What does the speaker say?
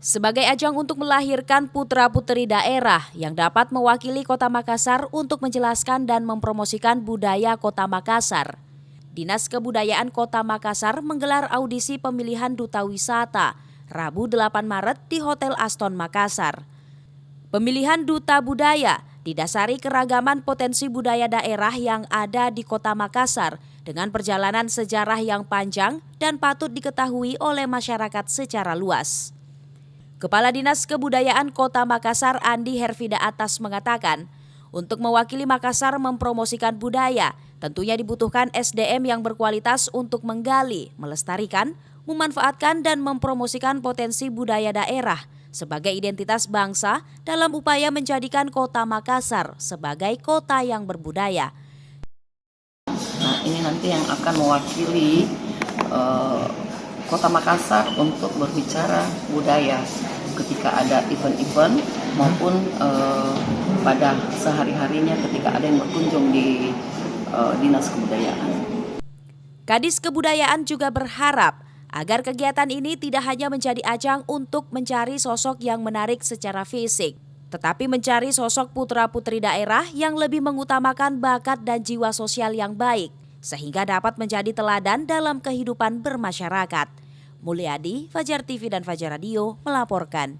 Sebagai ajang untuk melahirkan putra-putri daerah yang dapat mewakili Kota Makassar untuk menjelaskan dan mempromosikan budaya Kota Makassar. Dinas Kebudayaan Kota Makassar menggelar audisi pemilihan Duta Wisata Rabu 8 Maret di Hotel Aston Makassar. Pemilihan Duta Budaya didasari keragaman potensi budaya daerah yang ada di Kota Makassar dengan perjalanan sejarah yang panjang dan patut diketahui oleh masyarakat secara luas. Kepala Dinas Kebudayaan Kota Makassar Andi Hervida Atas mengatakan, untuk mewakili Makassar mempromosikan budaya, tentunya dibutuhkan SDM yang berkualitas untuk menggali, melestarikan, memanfaatkan dan mempromosikan potensi budaya daerah sebagai identitas bangsa dalam upaya menjadikan Kota Makassar sebagai kota yang berbudaya. Nah, ini nanti yang akan mewakili Kota Makassar untuk berbicara budaya ketika ada event-event maupun pada sehari-harinya ketika ada yang berkunjung di Dinas Kebudayaan. Kadis Kebudayaan juga berharap agar kegiatan ini tidak hanya menjadi ajang untuk mencari sosok yang menarik secara fisik, tetapi mencari sosok putra-putri daerah yang lebih mengutamakan bakat dan jiwa sosial yang baik, sehingga dapat menjadi teladan dalam kehidupan bermasyarakat. Mulyadi, Fajar TV dan Fajar Radio melaporkan.